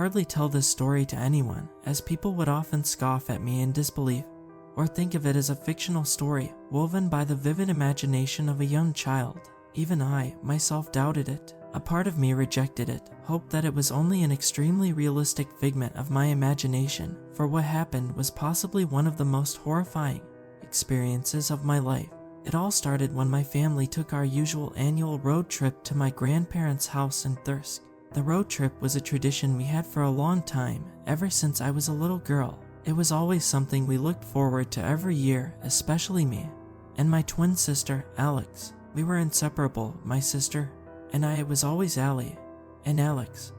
hardly tell this story to anyone, as people would often scoff at me in disbelief, or think of it as a fictional story woven by the vivid imagination of a young child. Even I, myself, doubted it. A part of me rejected it, hoped that it was only an extremely realistic figment of my imagination, for what happened was possibly one of the most horrifying experiences of my life. It all started when my family took our usual annual road trip to my grandparents' house in Thirsk. The road trip was a tradition we had for a long time, ever since I was a little girl. It was always something we looked forward to every year, especially me and my twin sister, Alex. We were inseparable, my sister and I. It was always Allie and Alex,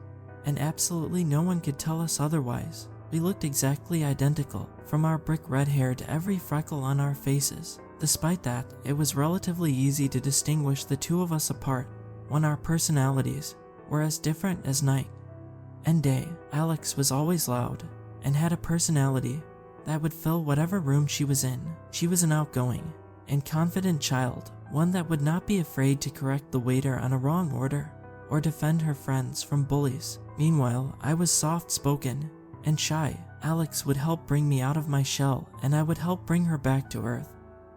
and absolutely no one could tell us otherwise. We looked exactly identical, from our brick red hair to every freckle on our faces. Despite that, it was relatively easy to distinguish the two of us apart when our personalities were as different as night and day. Alex was always loud and had a personality that would fill whatever room she was in. She was an outgoing and confident child, one that would not be afraid to correct the waiter on a wrong order or defend her friends from bullies. Meanwhile, I was soft-spoken and shy. Alex would help bring me out of my shell, and I would help bring her back to earth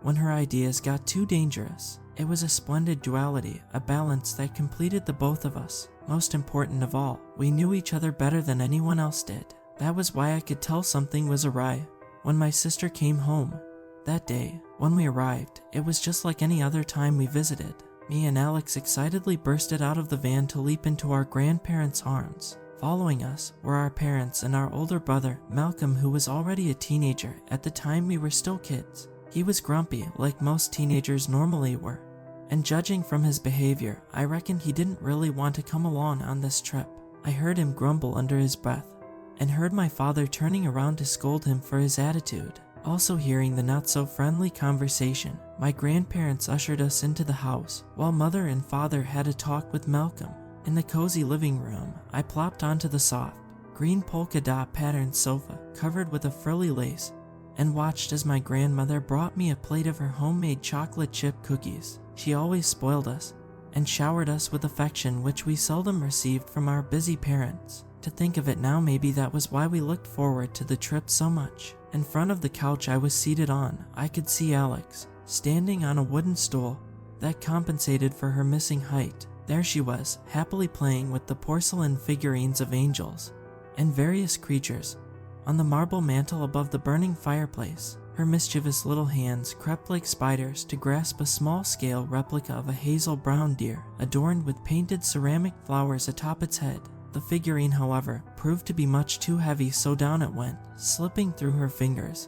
when her ideas got too dangerous. It was a splendid duality, a balance that completed the both of us. Most important of all, we knew each other better than anyone else did. That was why I could tell something was awry when my sister came home that day. When we arrived, it was just like any other time we visited. Me and Alex excitedly bursted out of the van to leap into our grandparents' arms. Following us were our parents and our older brother, Malcolm, who was already a teenager at the time we were still kids. He was grumpy, like most teenagers normally were, and judging from his behavior, I reckon he didn't really want to come along on this trip. I heard him grumble under his breath, and heard my father turning around to scold him for his attitude. Also hearing the not-so-friendly conversation, my grandparents ushered us into the house, while mother and father had a talk with Malcolm. In the cozy living room, I plopped onto the soft, green polka dot patterned sofa covered with a frilly lace, and watched as my grandmother brought me a plate of her homemade chocolate chip cookies. She always spoiled us and showered us with affection, which we seldom received from our busy parents. To think of it now, maybe that was why we looked forward to the trip so much. In front of the couch I was seated on, I could see Alex, standing on a wooden stool that compensated for her missing height. There she was, happily playing with the porcelain figurines of angels and various creatures on the marble mantel above the burning fireplace. Her mischievous little hands crept like spiders to grasp a small-scale replica of a hazel brown deer adorned with painted ceramic flowers atop its head. The figurine, however, proved to be much too heavy, so down it went, slipping through her fingers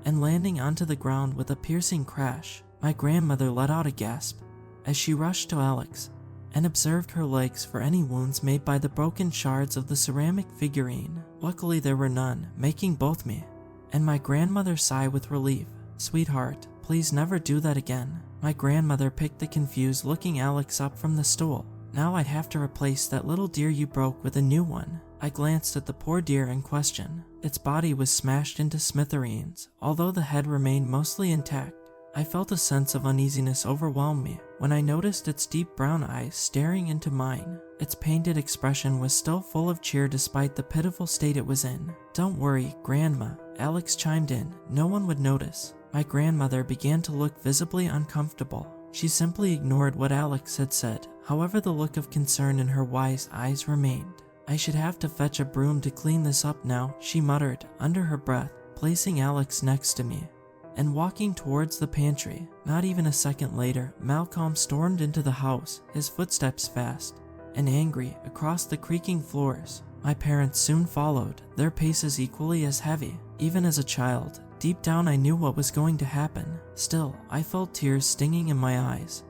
and landing onto the ground with a piercing crash. My grandmother let out a gasp as she rushed to Alex and observed her legs for any wounds made by the broken shards of the ceramic figurine. Luckily there were none, making both me and my grandmother sigh with relief. "Sweetheart, please never do that again." My grandmother picked the confused-looking Alex up from the stool. "Now I'd have to replace that little deer you broke with a new one." I glanced at the poor deer in question. Its body was smashed into smithereens, although the head remained mostly intact. I felt a sense of uneasiness overwhelm me when I noticed its deep brown eyes staring into mine. Its painted expression was still full of cheer despite the pitiful state it was in. "Don't worry, Grandma," Alex chimed in. "No one would notice." My grandmother began to look visibly uncomfortable. She simply ignored what Alex had said. However, the look of concern in her wise eyes remained. "I should have to fetch a broom to clean this up now," she muttered under her breath, placing Alex next to me and walking towards the pantry. Not even a second later, Malcolm stormed into the house, his footsteps fast and angry across the creaking floors. My parents soon followed, their paces equally as heavy. Even as a child, deep down I knew what was going to happen. Still, I felt tears stinging in my eyes,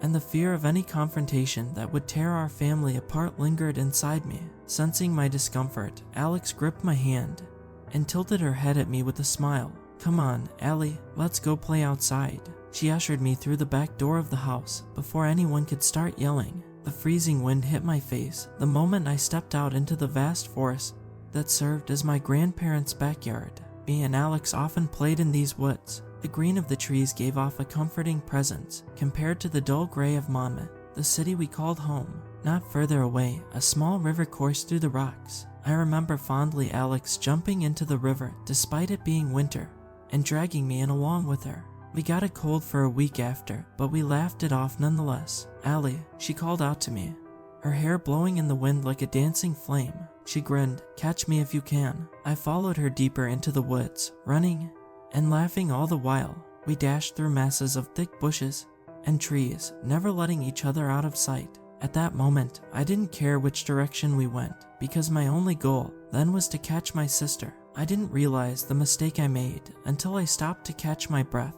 and the fear of any confrontation that would tear our family apart lingered inside me. Sensing my discomfort, Alex gripped my hand and tilted her head at me with a smile. "Come on, Allie, let's go play outside." She ushered me through the back door of the house before anyone could start yelling. The freezing wind hit my face the moment I stepped out into the vast forest that served as my grandparents' backyard. Me and Alex often played in these woods. The green of the trees gave off a comforting presence compared to the dull gray of Monmouth, the city we called home. Not further away, a small river coursed through the rocks. I remember fondly Alex jumping into the river despite it being winter and dragging me in along with her. We got a cold for a week after, but we laughed it off nonetheless. "Allie," she called out to me, her hair blowing in the wind like a dancing flame. She grinned, "Catch me if you can." I followed her deeper into the woods, running and laughing all the while. We dashed through masses of thick bushes and trees, never letting each other out of sight. At that moment, I didn't care which direction we went, because my only goal then was to catch my sister. I didn't realize the mistake I made until I stopped to catch my breath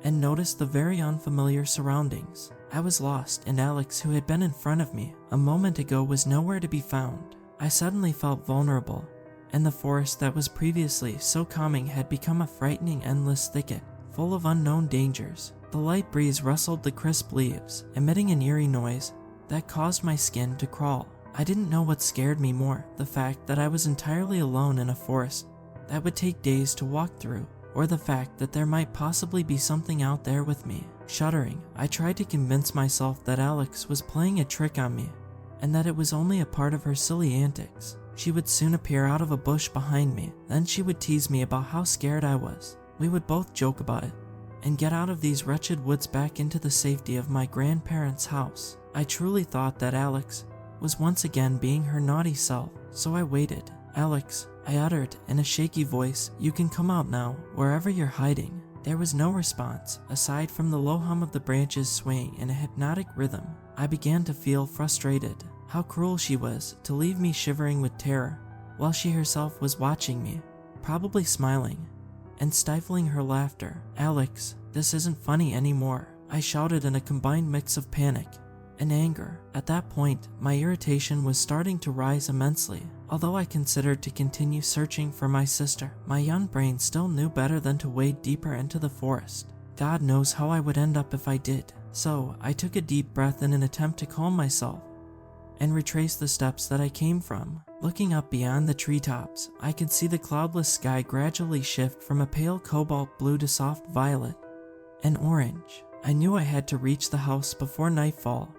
and noticed the very unfamiliar surroundings. I was lost, and Alex, who had been in front of me a moment ago, was nowhere to be found. I suddenly felt vulnerable, and the forest that was previously so calming had become a frightening endless thicket, full of unknown dangers. The light breeze rustled the crisp leaves, emitting an eerie noise that caused my skin to crawl. I didn't know what scared me more, the fact that I was entirely alone in a forest that would take days to walk through, or the fact that there might possibly be something out there with me. Shuddering, I tried to convince myself that Alex was playing a trick on me, and that it was only a part of her silly antics. She would soon appear out of a bush behind me, then she would tease me about how scared I was. We would both joke about it, and get out of these wretched woods back into the safety of my grandparents' house. I truly thought that Alex was once again being her naughty self, so I waited. "Alex," I uttered in a shaky voice, "you can come out now, wherever you're hiding." There was no response, aside from the low hum of the branches swaying in a hypnotic rhythm. I began to feel frustrated. How cruel she was to leave me shivering with terror, while she herself was watching me, probably smiling and stifling her laughter. "Alex, this isn't funny anymore," I shouted in a combined mix of panic and anger. At that point, my irritation was starting to rise immensely. Although I considered to continue searching for my sister, my young brain still knew better than to wade deeper into the forest. God knows how I would end up if I did. So I took a deep breath in an attempt to calm myself and retrace the steps that I came from. Looking up beyond the treetops, I could see the cloudless sky gradually shift from a pale cobalt blue to soft violet and orange. I knew I had to reach the house before nightfall,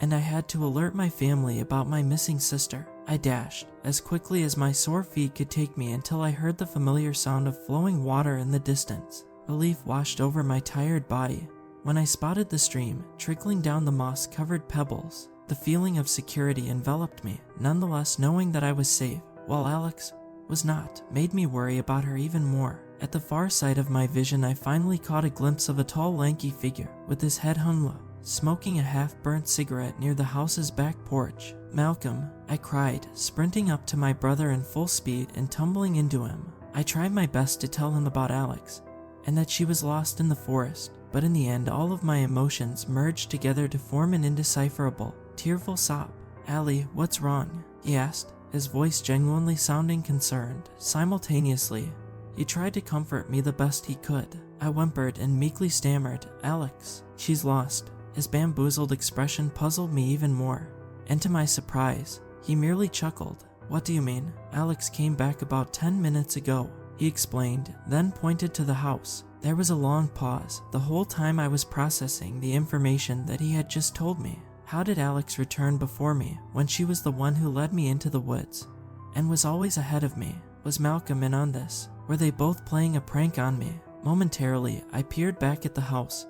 and I had to alert my family about my missing sister. I dashed as quickly as my sore feet could take me until I heard the familiar sound of flowing water in the distance. Relief washed over my tired body when I spotted the stream trickling down the moss-covered pebbles. The feeling of security enveloped me. Nonetheless, knowing that I was safe, while Alex was not, made me worry about her even more. At the far side of my vision, I finally caught a glimpse of a tall, lanky figure with his head hung low, smoking a half-burnt cigarette near the house's back porch. "Malcolm," I cried, sprinting up to my brother in full speed and tumbling into him. I tried my best to tell him about Alex, and that she was lost in the forest, but in the end all of my emotions merged together to form an indecipherable, tearful sob. "Allie, what's wrong?" he asked, his voice genuinely sounding concerned. Simultaneously, he tried to comfort me the best he could. I whimpered and meekly stammered, "Alex, she's lost." His bamboozled expression puzzled me even more, and to my surprise, he merely chuckled. "What do you mean?" "Alex came back about 10 minutes ago," he explained, then pointed to the house. There was a long pause, the whole time I was processing the information that he had just told me. How did Alex return before me when she was the one who led me into the woods and was always ahead of me? Was Malcolm in on this? Were they both playing a prank on me? Momentarily, I peered back at the house,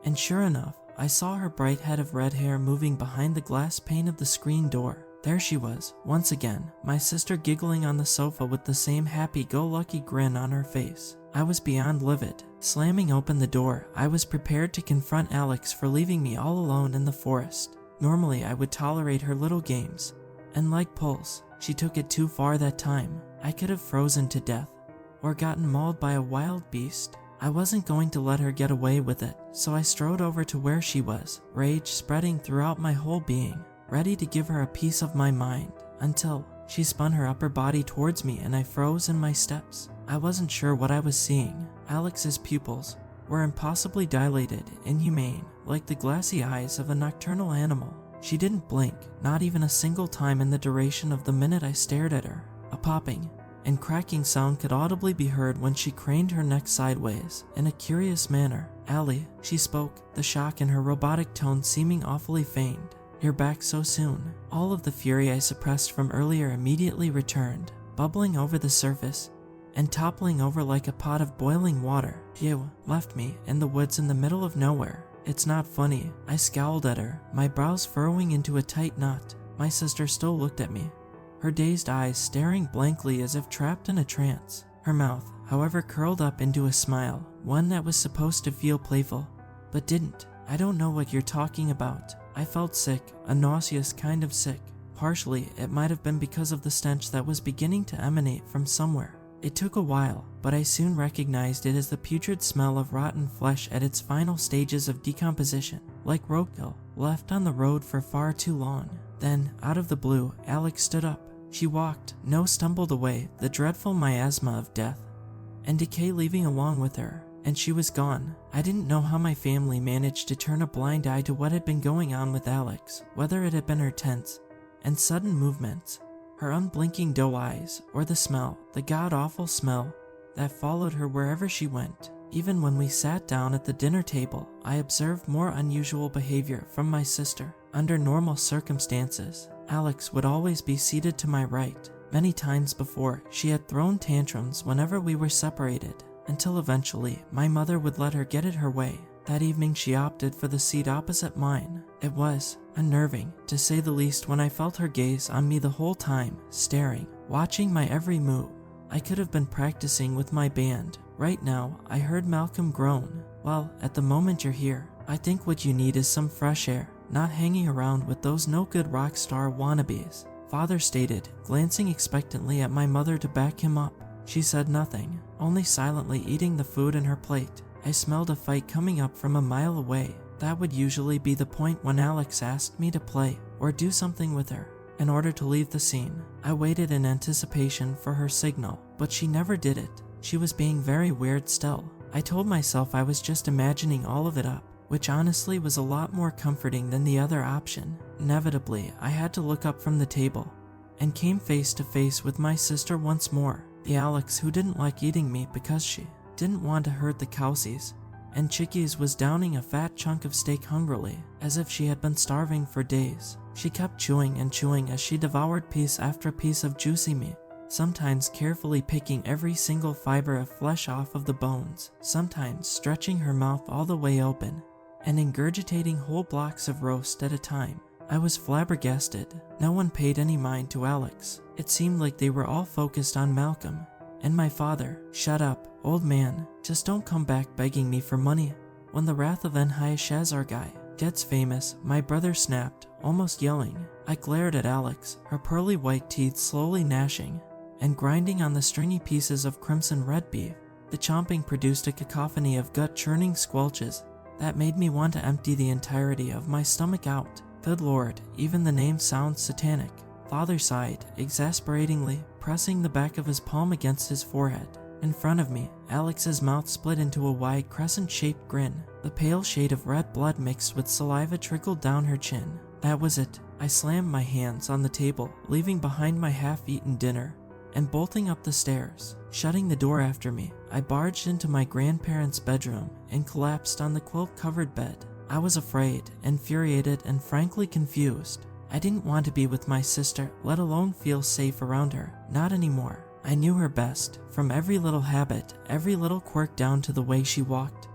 and sure enough, I saw her bright head of red hair moving behind the glass pane of the screen door. There she was, once again, my sister giggling on the sofa with the same happy-go-lucky grin on her face. I was beyond livid. Slamming open the door, I was prepared to confront Alex for leaving me all alone in the forest. Normally, I would tolerate her little games, and like Pulse, she took it too far that time. I could have frozen to death, or gotten mauled by a wild beast. I wasn't going to let her get away with it, so I strode over to where she was, rage spreading throughout my whole being, ready to give her a piece of my mind, until she spun her upper body towards me and I froze in my steps. I wasn't sure what I was seeing. Alex's pupils were impossibly dilated, inhumane, like the glassy eyes of a nocturnal animal. She didn't blink, not even a single time in the duration of the minute I stared at her. A popping and cracking sound could audibly be heard when she craned her neck sideways in a curious manner. "Allie," she spoke, the shock in her robotic tone seeming awfully feigned. You're back so soon." All of the fury I suppressed from earlier immediately returned, bubbling over the surface and toppling over like a pot of boiling water. "You left me in the woods in the middle of nowhere. It's not funny." I scowled at her, my brows furrowing into a tight knot. My sister still looked at me, her dazed eyes staring blankly as if trapped in a trance. Her mouth, however, curled up into a smile, one that was supposed to feel playful, but didn't. "I don't know what you're talking about." I felt sick, a nauseous kind of sick. Partially, it might have been because of the stench that was beginning to emanate from somewhere. It took a while, but I soon recognized it as the putrid smell of rotten flesh at its final stages of decomposition, like roadkill, left on the road for far too long. Then, out of the blue, Alex stood up. She walked, stumbled away, the dreadful miasma of death and decay leaving along with her, and she was gone. I didn't know how my family managed to turn a blind eye to what had been going on with Alex, whether it had been her tense and sudden movements, her unblinking doe eyes, or the smell, the god-awful smell that followed her wherever she went. Even when we sat down at the dinner table, I observed more unusual behavior from my sister. Under normal circumstances, Alex would always be seated to my right. Many times before, she had thrown tantrums whenever we were separated, until eventually my mother would let her get it her way. That evening she opted for the seat opposite mine. It was unnerving, to say the least, when I felt her gaze on me the whole time, staring, watching my every move. I could have been practicing with my band. Right now, I heard Malcolm groan. "Well, at the moment you're here, I think what you need is some fresh air, not hanging around with those no-good rock star wannabes," Father stated, glancing expectantly at my mother to back him up. She said nothing, only silently eating the food in her plate. I smelled a fight coming up from a mile away. That would usually be the point when Alex asked me to play or do something with her. In order to leave the scene, I waited in anticipation for her signal, but she never did it. She was being very weird still. I told myself I was just imagining all of it up, which honestly was a lot more comforting than the other option. Inevitably, I had to look up from the table and came face to face with my sister once more. The Alex who didn't like eating meat because she didn't want to hurt the cowsies and chickies was downing a fat chunk of steak hungrily, as if she had been starving for days. She kept chewing and chewing as she devoured piece after piece of juicy meat, sometimes carefully picking every single fiber of flesh off of the bones, sometimes stretching her mouth all the way open and ingurgitating whole blocks of roast at a time. I was flabbergasted. No one paid any mind to Alex. It seemed like they were all focused on Malcolm and my father. "Shut up, old man. Just don't come back begging me for money. When the wrath of Shazar guy gets famous," my brother snapped, almost yelling. I glared at Alex, her pearly white teeth slowly gnashing and grinding on the stringy pieces of crimson red beef. The chomping produced a cacophony of gut-churning squelches that made me want to empty the entirety of my stomach out. Good Lord, even the name sounds satanic. Father sighed, exasperatingly, pressing the back of his palm against his forehead. In front of me, Alex's mouth split into a wide crescent-shaped grin. The pale shade of red blood mixed with saliva trickled down her chin. That was it. I slammed my hands on the table, leaving behind my half-eaten dinner, and bolting up the stairs. Shutting the door after me, I barged into my grandparents' bedroom and collapsed on the quilt-covered bed. I was afraid, infuriated, and frankly confused. I didn't want to be with my sister, let alone feel safe around her. Not anymore. I knew her best, from every little habit, every little quirk down to the way she walked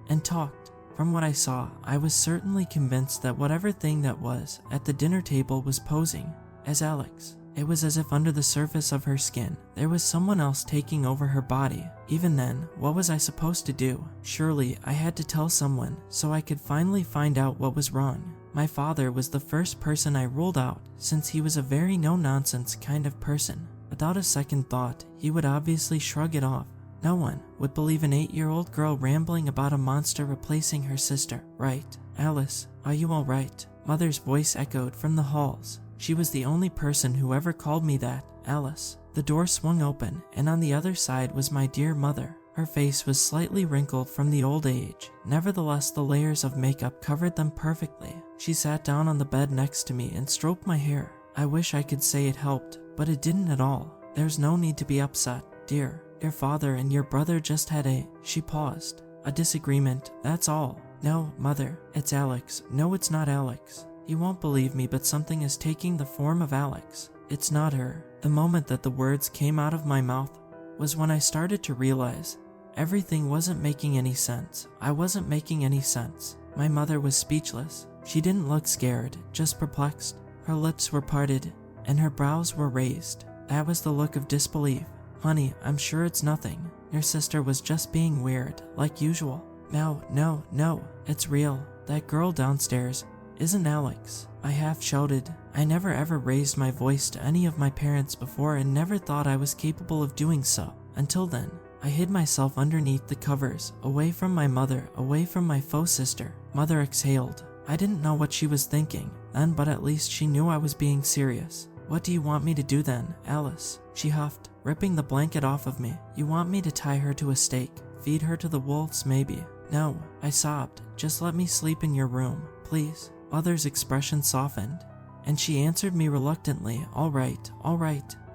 and talked. From what I saw, I was certainly convinced that whatever thing that was at the dinner table was posing as Alex. It was as if under the surface of her skin, there was someone else taking over her body. Even then, what was I supposed to do? Surely, I had to tell someone, so I could finally find out what was wrong. My father was the first person I ruled out, since he was a very no-nonsense kind of person. Without a second thought, he would obviously shrug it off. No one would believe an 8-year-old girl rambling about a monster replacing her sister, right? "Alice, are you all right?" Mother's voice echoed from the halls. She was the only person who ever called me that, Alice. The door swung open, and on the other side was my dear mother. Her face was slightly wrinkled from the old age. Nevertheless, the layers of makeup covered them perfectly. She sat down on the bed next to me and stroked my hair. I wish I could say it helped, but it didn't at all. "There's no need to be upset, dear. Your father and your brother just had she paused. "A disagreement, that's all." "No, Mother, it's Alex." "No, it's not Alex. You won't believe me, but something is taking the form of Alex. It's not her. The moment that the words came out of my mouth was when I started to realize everything wasn't making any sense. I wasn't making any sense. My mother was speechless. She didn't look scared, just perplexed. Her lips were parted, and her brows were raised. That was the look of disbelief. Honey, I'm sure it's nothing. Your sister was just being weird, like usual. No, it's real. That girl downstairs isn't Alex. I half shouted. I never ever raised my voice to any of my parents before and never thought I was capable of doing so. Until then, I hid myself underneath the covers, away from my mother, away from my faux sister. Mother exhaled. I didn't know what she was thinking then, but at least she knew I was being serious. What do you want me to do then, Alice? She huffed, ripping the blanket off of me. You want me to tie her to a stake? Feed her to the wolves, maybe? No, I sobbed. Just let me sleep in your room, please. Mother's expression softened, and she answered me reluctantly. All right.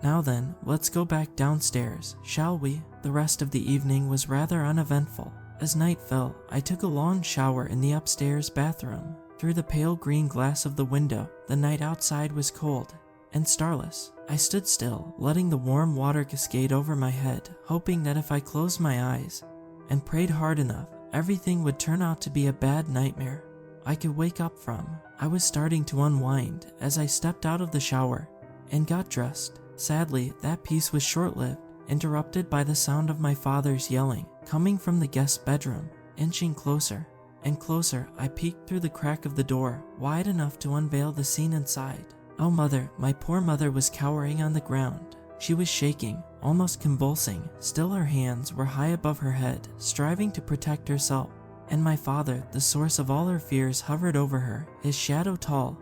Now then, let's go back downstairs, shall we? The rest of the evening was rather uneventful. As night fell, I took a long shower in the upstairs bathroom. Through the pale green glass of the window, the night outside was cold and starless. I stood still, letting the warm water cascade over my head, hoping that if I closed my eyes and prayed hard enough, everything would turn out to be a bad nightmare I could wake up from. I was starting to unwind as I stepped out of the shower and got dressed. Sadly, that peace was short-lived, interrupted by the sound of my father's yelling, coming from the guest bedroom. Inching closer and closer, I peeked through the crack of the door, wide enough to unveil the scene inside. Oh, Mother, my poor mother was cowering on the ground. She was shaking, almost convulsing. Still her hands were high above her head, striving to protect herself. And my father, the source of all her fears, hovered over her, his shadow tall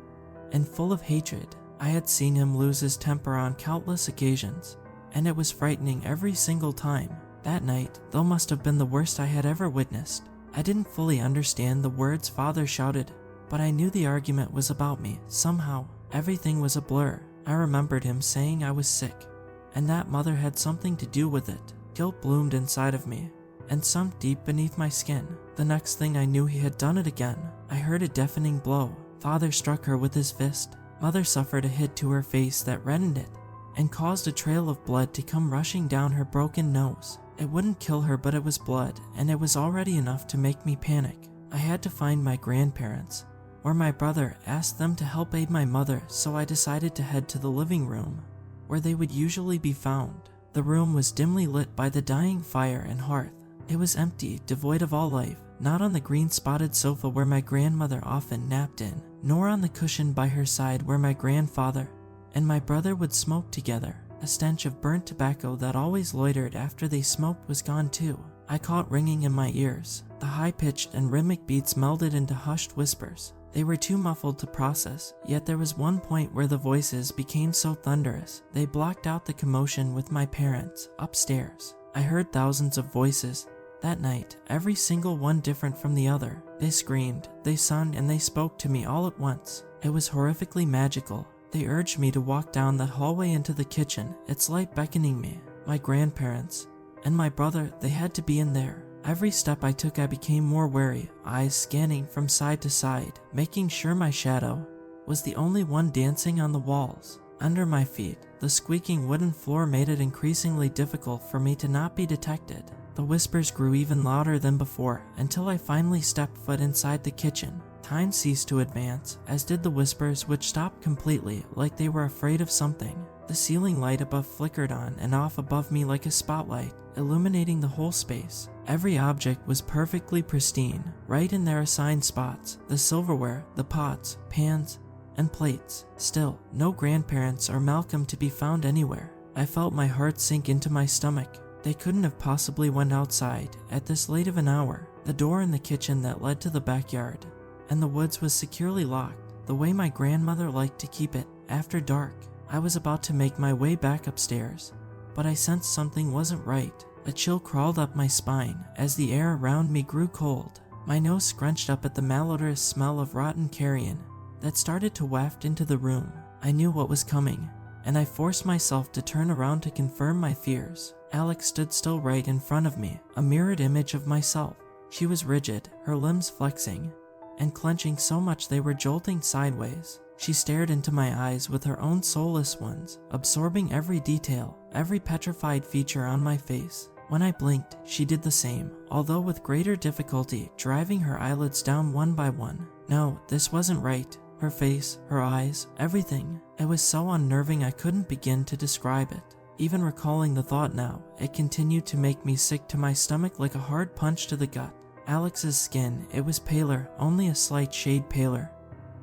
and full of hatred. I had seen him lose his temper on countless occasions, and it was frightening every single time. That night, though, must have been the worst I had ever witnessed. I didn't fully understand the words Father shouted, but I knew the argument was about me. Somehow, everything was a blur. I remembered him saying I was sick, and that Mother had something to do with it. Guilt bloomed inside of me and sunk deep beneath my skin. The next thing I knew, he had done it again. I heard a deafening blow. Father struck her with his fist. Mother suffered a hit to her face that reddened it and caused a trail of blood to come rushing down her broken nose. It wouldn't kill her, but it was blood, and it was already enough to make me panic. I had to find my grandparents, or my brother asked them to help aid my mother, so I decided to head to the living room, where they would usually be found. The room was dimly lit by the dying fire and hearth. It was empty, devoid of all life, not on the green-spotted sofa where my grandmother often napped in, nor on the cushion by her side where my grandfather and my brother would smoke together. A stench of burnt tobacco that always loitered after they smoked was gone too. I caught ringing in my ears. The high-pitched and rhythmic beats melded into hushed whispers. They were too muffled to process, yet there was one point where the voices became so thunderous, they blocked out the commotion with my parents, upstairs. I heard thousands of voices that night, every single one different from the other. They screamed, they sung, and they spoke to me all at once. It was horrifically magical. They urged me to walk down that hallway into the kitchen, its light beckoning me. My grandparents and my brother, they had to be in there. Every step I took, I became more wary, eyes scanning from side to side, making sure my shadow was the only one dancing on the walls. Under my feet, the squeaking wooden floor made it increasingly difficult for me to not be detected. The whispers grew even louder than before, until I finally stepped foot inside the kitchen. Time ceased to advance, as did the whispers, which stopped completely, like they were afraid of something. The ceiling light above flickered on and off above me like a spotlight, illuminating the whole space. Every object was perfectly pristine, right in their assigned spots. The silverware, the pots, pans, and plates. Still, no grandparents or Malcolm to be found anywhere. I felt my heart sink into my stomach. They couldn't have possibly went outside at this late of an hour. The door in the kitchen that led to the backyard and the woods was securely locked, the way my grandmother liked to keep it after dark. I was about to make my way back upstairs, but I sensed something wasn't right. A chill crawled up my spine as the air around me grew cold. My nose scrunched up at the malodorous smell of rotten carrion that started to waft into the room. I knew what was coming, and I forced myself to turn around to confirm my fears. Alex stood still right in front of me, a mirrored image of myself. She was rigid, her limbs flexing, and clenching so much they were jolting sideways. She stared into my eyes with her own soulless ones, absorbing every detail, every petrified feature on my face. When I blinked, she did the same, although with greater difficulty, driving her eyelids down one by one. No, this wasn't right. Her face, her eyes, everything. It was so unnerving I couldn't begin to describe it. Even recalling the thought now, it continued to make me sick to my stomach like a hard punch to the gut. Alex's skin, it was paler, only a slight shade paler,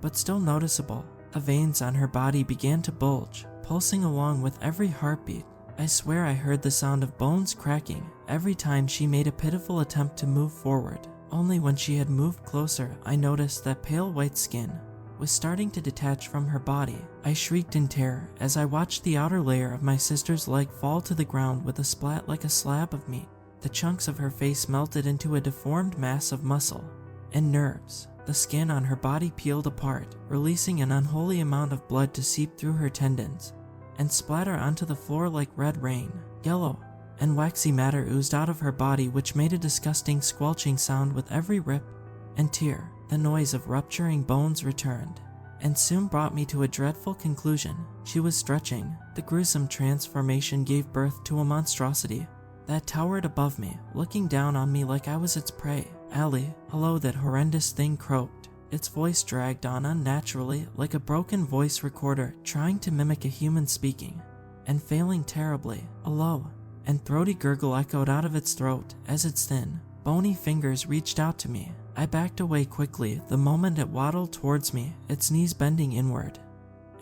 but still noticeable. The veins on her body began to bulge, pulsing along with every heartbeat. I swear I heard the sound of bones cracking every time she made a pitiful attempt to move forward. Only when she had moved closer, I noticed that pale white skin was starting to detach from her body. I shrieked in terror as I watched the outer layer of my sister's leg fall to the ground with a splat like a slab of meat. The chunks of her face melted into a deformed mass of muscle and nerves. The skin on her body peeled apart, releasing an unholy amount of blood to seep through her tendons and splatter onto the floor like red rain. Yellow and waxy matter oozed out of her body, which made a disgusting squelching sound with every rip and tear. The noise of rupturing bones returned, and soon brought me to a dreadful conclusion. She was stretching. The gruesome transformation gave birth to a monstrosity that towered above me, looking down on me like I was its prey. "Allie, hello," that horrendous thing croaked. Its voice dragged on unnaturally, like a broken voice recorder trying to mimic a human speaking, and failing terribly. A low and throaty gurgle echoed out of its throat as its thin, bony fingers reached out to me. I backed away quickly the moment it waddled towards me, its knees bending inward,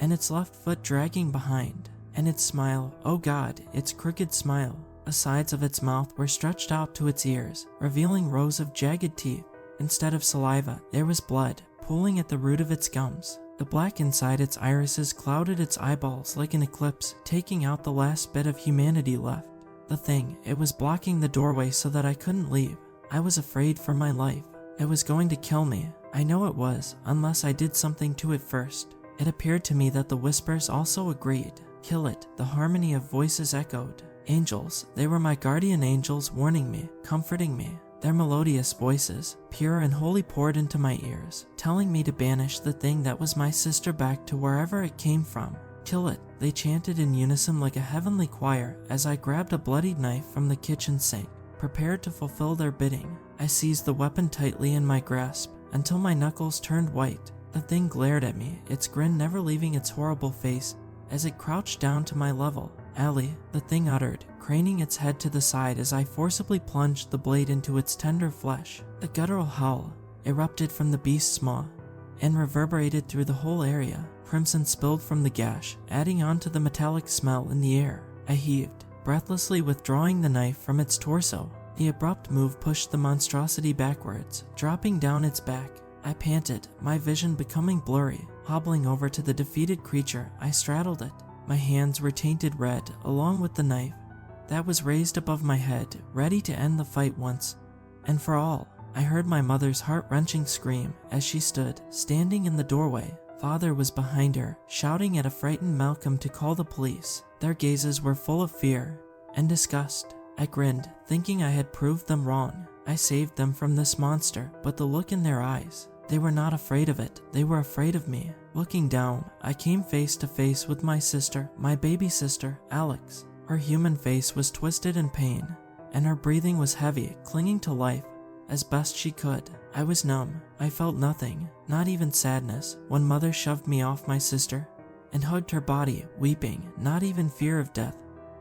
and its left foot dragging behind. And its smile, oh God, its crooked smile. The sides of its mouth were stretched out to its ears, revealing rows of jagged teeth. Instead of saliva, there was blood pooling at the root of its gums. The black inside its irises clouded its eyeballs like an eclipse, taking out the last bit of humanity left. The thing, it was blocking the doorway so that I couldn't leave. I was afraid for my life. It was going to kill me. I know it was, unless I did something to it first. It appeared to me that the whispers also agreed. Kill it, the harmony of voices echoed. Angels, they were my guardian angels warning me, comforting me. Their melodious voices, pure and holy, poured into my ears, telling me to banish the thing that was my sister back to wherever it came from. Kill it, they chanted in unison like a heavenly choir as I grabbed a bloodied knife from the kitchen sink, prepared to fulfill their bidding. I seized the weapon tightly in my grasp until my knuckles turned white. The thing glared at me, its grin never leaving its horrible face as it crouched down to my level. "Allie," the thing uttered, craning its head to the side as I forcibly plunged the blade into its tender flesh. The guttural howl erupted from the beast's maw and reverberated through the whole area. Crimson spilled from the gash, adding on to the metallic smell in the air. I heaved, breathlessly withdrawing the knife from its torso. The abrupt move pushed the monstrosity backwards, dropping down its back. I panted, my vision becoming blurry. Hobbling over to the defeated creature, I straddled it. My hands were tainted red, along with the knife that was raised above my head, ready to end the fight once and for all. I heard my mother's heart-wrenching scream as she stood, standing in the doorway. Father was behind her, shouting at a frightened Malcolm to call the police. Their gazes were full of fear and disgust. I grinned, thinking I had proved them wrong. I saved them from this monster, but the look in their eyes, they were not afraid of it, they were afraid of me. Looking down, I came face to face with my sister, my baby sister, Alex. Her human face was twisted in pain, and her breathing was heavy, clinging to life as best she could. I was numb. I felt nothing, not even sadness, when Mother shoved me off my sister and hugged her body, weeping, not even fear of death.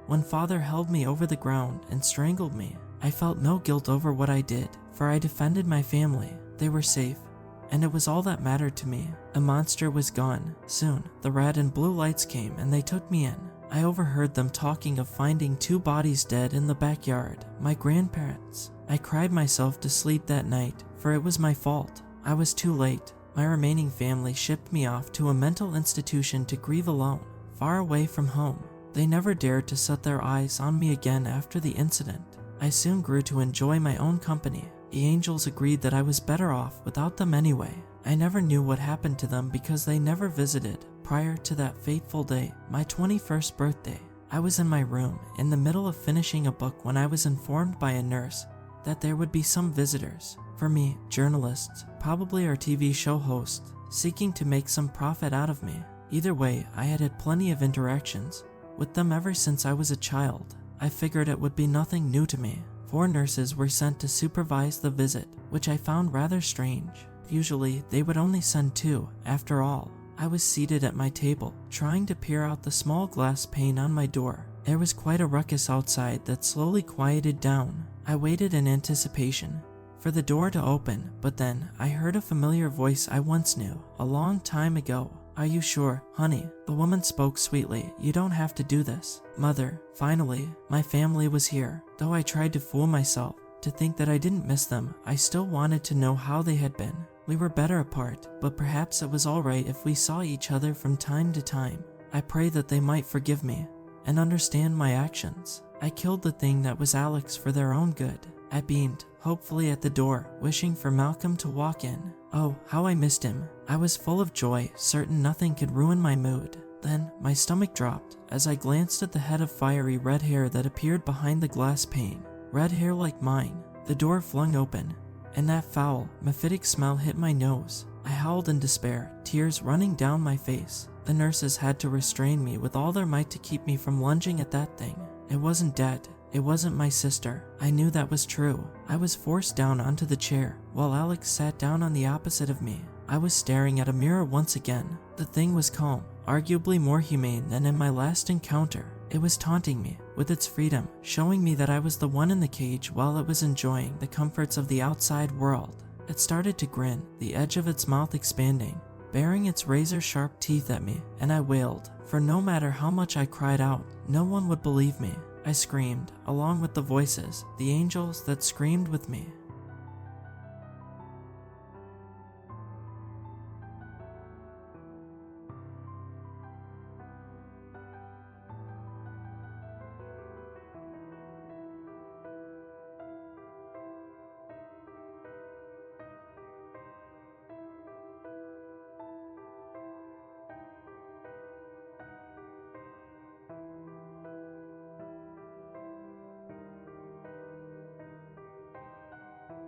When Father held me over the ground and strangled me, I felt no guilt over what I did, for I defended my family. They were safe, and it was all that mattered to me. The monster was gone. Soon, the red and blue lights came and they took me in. I overheard them talking of finding 2 bodies dead in the backyard, my grandparents. I cried myself to sleep that night, for it was my fault. I was too late. My remaining family shipped me off to a mental institution to grieve alone, far away from home. They never dared to set their eyes on me again after the incident. I soon grew to enjoy my own company. The angels agreed that I was better off without them anyway. I never knew what happened to them because they never visited prior to that fateful day, my 21st birthday. I was in my room, in the middle of finishing a book, when I was informed by a nurse that there would be some visitors. For me, journalists probably are TV show hosts, seeking to make some profit out of me. Either way, I had plenty of interactions with them ever since I was a child. I figured it would be nothing new to me. 4 nurses were sent to supervise the visit, which I found rather strange. Usually, they would only send 2. After all, I was seated at my table, trying to peer out the small glass pane on my door. There was quite a ruckus outside that slowly quieted down. I waited in anticipation for the door to open, but then I heard a familiar voice I once knew, a long time ago. "Are you sure, honey?" The woman spoke sweetly. "You don't have to do this." Mother, finally, my family was here. Though I tried to fool myself to think that I didn't miss them, I still wanted to know how they had been. We were better apart, but perhaps it was alright if we saw each other from time to time. I pray that they might forgive me and understand my actions. I killed the thing that was Alex for their own good. I beamed, hopefully at the door, wishing for Malcolm to walk in. Oh, how I missed him. I was full of joy, certain nothing could ruin my mood. Then, my stomach dropped as I glanced at the head of fiery red hair that appeared behind the glass pane. Red hair like mine. The door flung open, and that foul, mephitic smell hit my nose. I howled in despair, tears running down my face. The nurses had to restrain me with all their might to keep me from lunging at that thing. It wasn't dead. It wasn't my sister. I knew that was true. I was forced down onto the chair, while Alex sat down on the opposite of me. I was staring at a mirror once again. The thing was calm, arguably more humane than in my last encounter. It was taunting me with its freedom, showing me that I was the one in the cage while it was enjoying the comforts of the outside world. It started to grin, the edge of its mouth expanding, baring its razor-sharp teeth at me, and I wailed, for no matter how much I cried out, no one would believe me. I screamed, along with the voices, the angels that screamed with me.